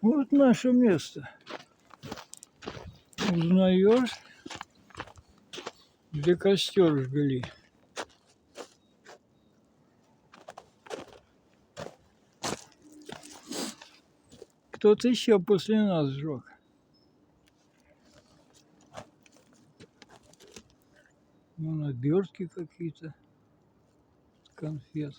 Вот наше место. Узнаешь, где костер жгли. Кто-то еще после нас сжег. Вон обертки какие-то, конфет.